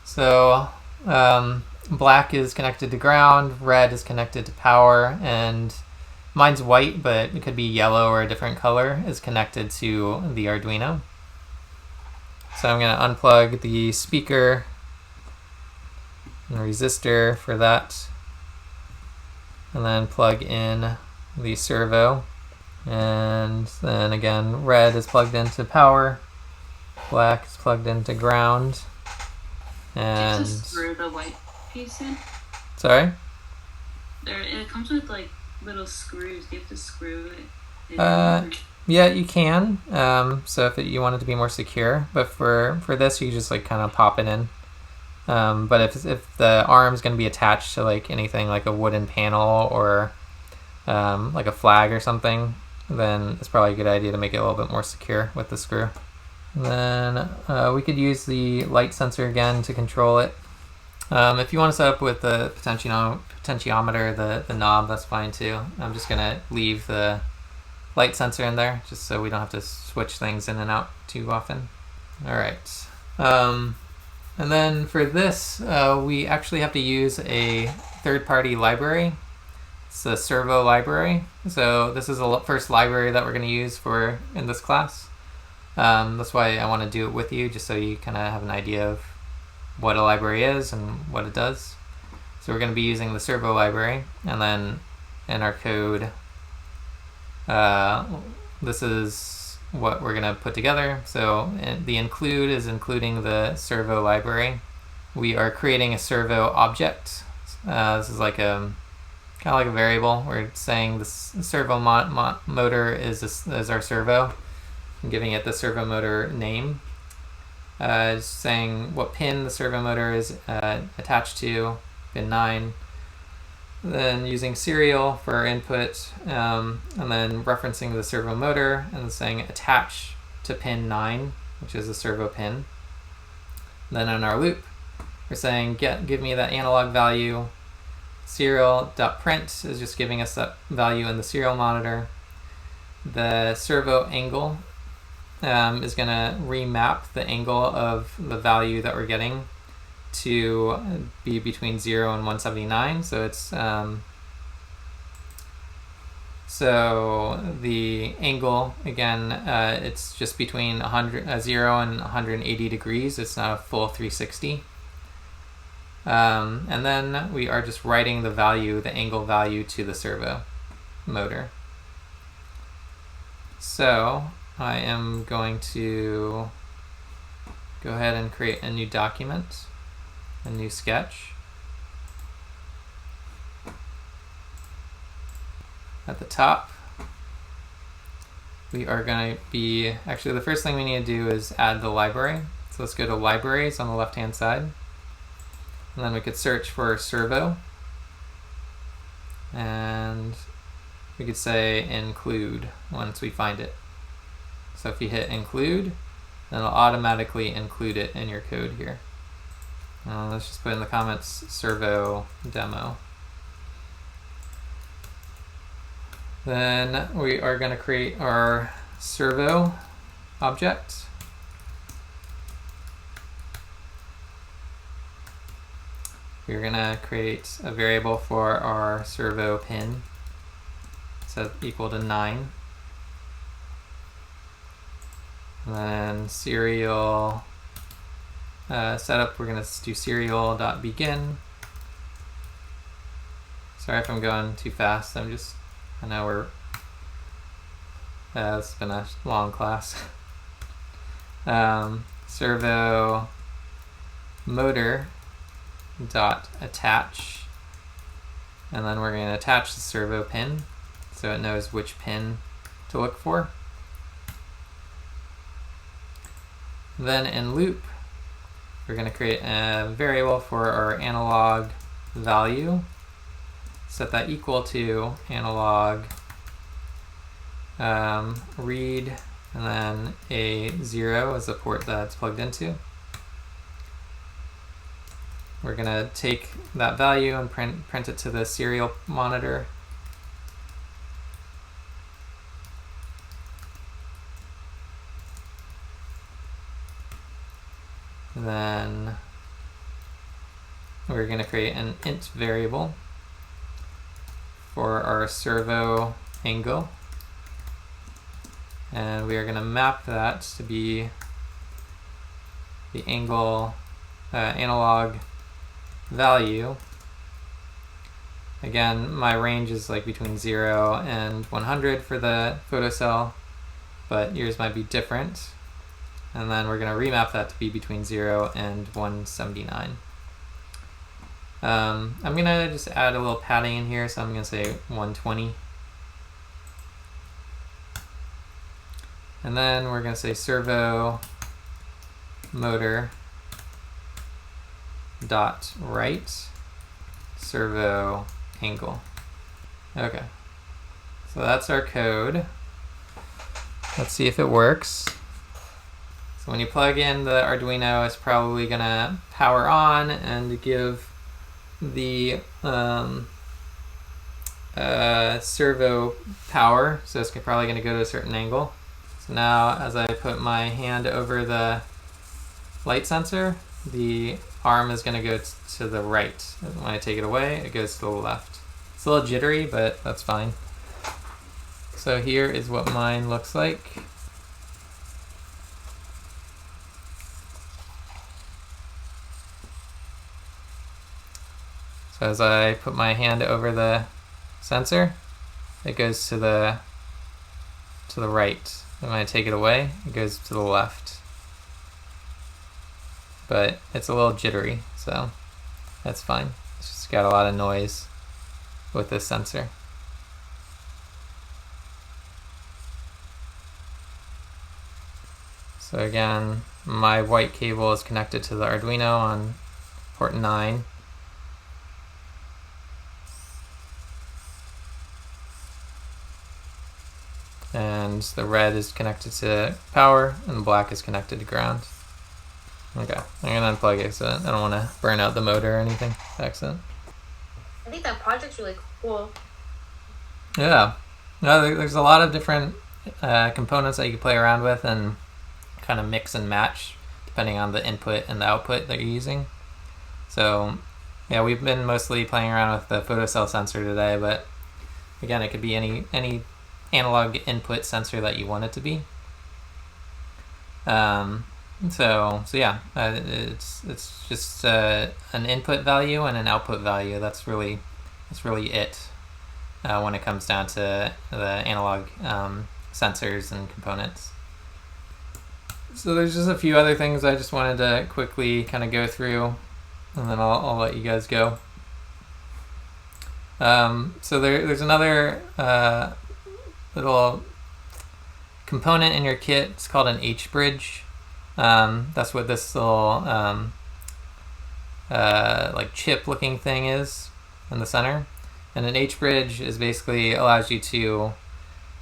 So black is connected to ground, red is connected to power, and mine's white, but it could be yellow or a different color, is connected to the Arduino. So I'm going to unplug the speaker and resistor for that, and then plug in the servo. And then again, red is plugged into power, black is plugged into ground, and just screw the white piece in. Sorry? It comes with like little screws. Do you have to screw it in? Yeah, you can. So if you want it to be more secure, but for this, you just like kind of pop it in. But if the arm's going to be attached to like anything like a wooden panel or like a flag or something, then it's probably a good idea to make it a little bit more secure with the screw. And then we could use the light sensor again to control it. If you want to set up with the potentiometer, the knob, that's fine too. I'm just going to leave the light sensor in there just so we don't have to switch things in and out too often. Alright. And then for this, we actually have to use a third-party library. It's the Servo library. So this is the first library that we're going to use in this class. That's why I want to do it with you, just so you kind of have an idea of what a library is and what it does. So we're going to be using the Servo library, and then in our code this is what we're going to put together. So the include is including the servo library. We are creating a servo object. This is like a kind of like a variable. We're saying this servo motor is our servo, and giving it the servo motor name. Saying what pin the servo motor is attached to, pin 9. Then using serial for our input, and then referencing the servo motor and saying attach to pin 9, which is a servo pin. Then in our loop, we're saying give me that analog value. Serial.print is just giving us that value in the serial monitor. The servo angle is going to remap the angle of the value that we're getting to be between 0 and 179. So it's so the angle, again, it's just between 0 and 180 degrees. It's not a full 360. And then we are just writing the value, the angle value, to the servo motor. So I am going to go ahead and create a new document, a new sketch. At the top, we are going to be, actually the first thing we need to do is add the library. So let's go to libraries on the left hand side. And then we could search for servo. And we could say include once we find it. So if you hit include, then it'll automatically include it in your code here. Let's just put in the comments servo demo. Then we are going to create our servo object. We're going to create a variable for our servo pin, set equal to 9. And then serial setup, we're going to do serial.begin. Sorry if I'm going too fast. I know we're, it's been a long class. Servo motor dot attach, and then we're going to attach the servo pin so it knows which pin to look for. Then in loop, we're going to create a variable for our analog value, set that equal to analog read, and then a 0 is the port that it's plugged into. We're going to take that value and print it to the serial monitor. Then we're going to create an int variable for our servo angle. And we are going to map that to be the angle analog value. Again, my range is like between 0 and 100 for the photocell, but yours might be different. And then we're going to remap that to be between 0 and 179. I'm going to just add a little padding in here, so I'm going to say 120. And then we're going to say servo motor dot right servo angle. Okay, so that's our code. Let's see if it works. So when you plug in the Arduino, it's probably going to power on and give the servo power. So it's probably going to go to a certain angle. So now as I put my hand over the light sensor, the arm is going to go to the right. When I take it away, it goes to the left. It's a little jittery, but that's fine. So here is what mine looks like. As I put my hand over the sensor, it goes to the to the right. And when I take it away, it goes to the left. But it's a little jittery, so that's fine. It's just got a lot of noise with this sensor. So again, my white cable is connected to the Arduino on port 9. And the red is connected to power, and the black is connected to ground. Okay, I'm gonna unplug it so I don't want to burn out the motor or anything by accident. I think that project's really cool. Yeah, no, there's a lot of different components that you can play around with and kind of mix and match depending on the input and the output that you're using. So yeah, we've been mostly playing around with the photocell sensor today, but again, it could be any analog input sensor that you want it to be. So yeah, it's just an input value and an output value. That's really it when it comes down to the analog sensors and components. So there's just a few other things I just wanted to quickly kind of go through, and then I'll let you guys go. So there's another little component in your kit. It's called an H-bridge. That's what this little like chip looking thing is in the center. And an H-bridge is basically allows you to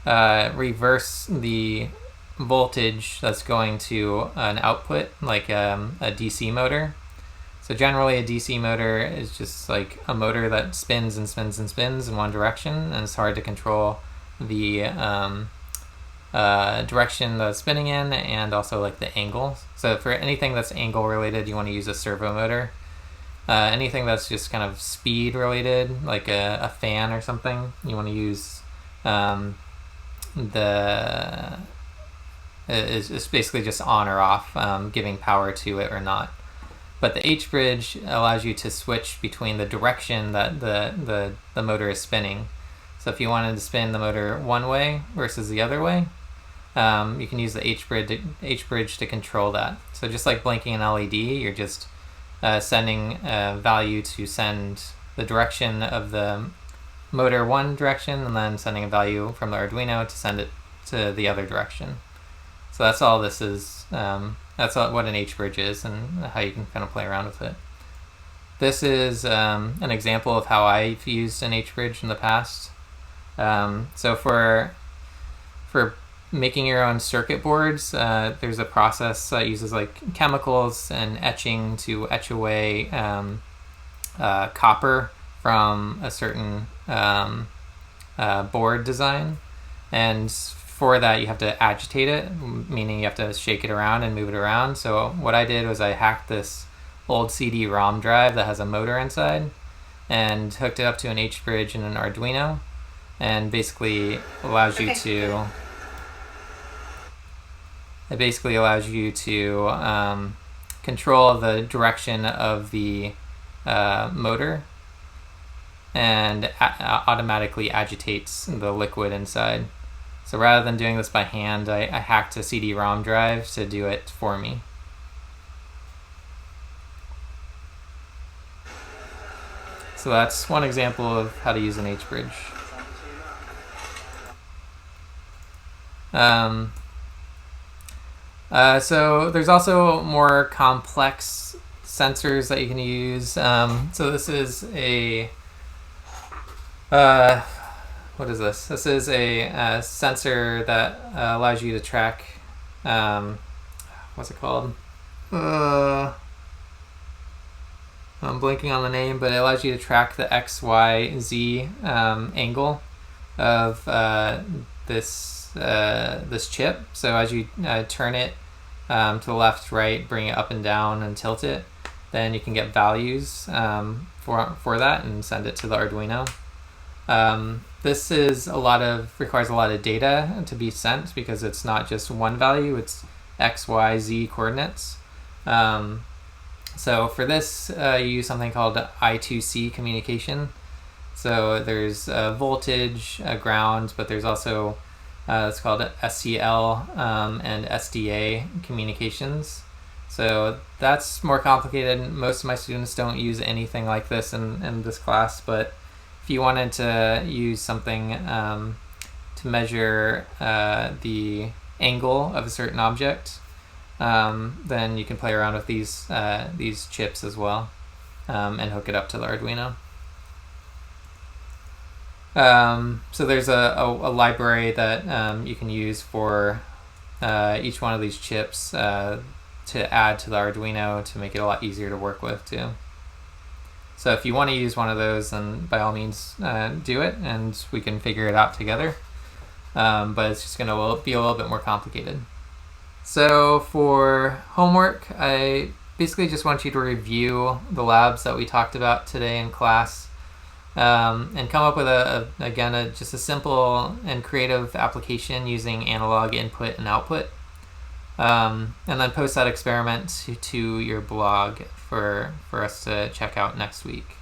reverse the voltage that's going to an output, like a DC motor. So generally a DC motor is just like a motor that spins and spins and spins in one direction, and it's hard to control the direction that it's spinning in, and also like the angle. So for anything that's angle related, you want to use a servo motor. Anything that's just kind of speed related, like a fan or something, you want to use it's basically just on or off, giving power to it or not. But the H-bridge allows you to switch between the direction that the motor is spinning. So if you wanted to spin the motor one way versus the other way, you can use the H-bridge to control that. So just like blinking an LED, you're just sending a value to send the direction of the motor one direction, and then sending a value from the Arduino to send it to the other direction. So that's all this is. That's what an H-bridge is and how you can kind of play around with it. This is an example of how I've used an H-bridge in the past. So for making your own circuit boards, there's a process that uses like chemicals and etching to etch away copper from a certain board design. And for that, you have to agitate it, meaning you have to shake it around and move it around. So what I did was I hacked this old CD-ROM drive that has a motor inside and hooked it up to an H-bridge and an Arduino, and basically allows you to control the direction of the motor, and automatically agitates the liquid inside. So rather than doing this by hand, I hacked a CD-ROM drive to do it for me. So that's one example of how to use an H-bridge. So there's also more complex sensors that you can use. So this is a what is this? This is a sensor that allows you to track, what's it called? I'm blanking on the name, but it allows you to track the X, Y, Z angle of this chip. So as you turn it to the left, right, bring it up and down and tilt it, then you can get values for that and send it to the Arduino. This is requires a lot of data to be sent, because it's not just one value, it's X, Y, Z coordinates. So for this, you use something called I2C communication. So there's voltage, ground, but there's also It's called SCL and SDA communications. So that's more complicated. Most of my students don't use anything like this in this class, but if you wanted to use something to measure the angle of a certain object, then you can play around with these chips as well, and hook it up to the Arduino. So there's a library that you can use for each one of these chips to add to the Arduino to make it a lot easier to work with too. So if you want to use one of those, then by all means do it, and we can figure it out together. But it's just going to be a little bit more complicated. So for homework, I basically just want you to review the labs that we talked about today in class, and come up with just a simple and creative application using analog input and output. And then post that experiment to your blog for us to check out next week.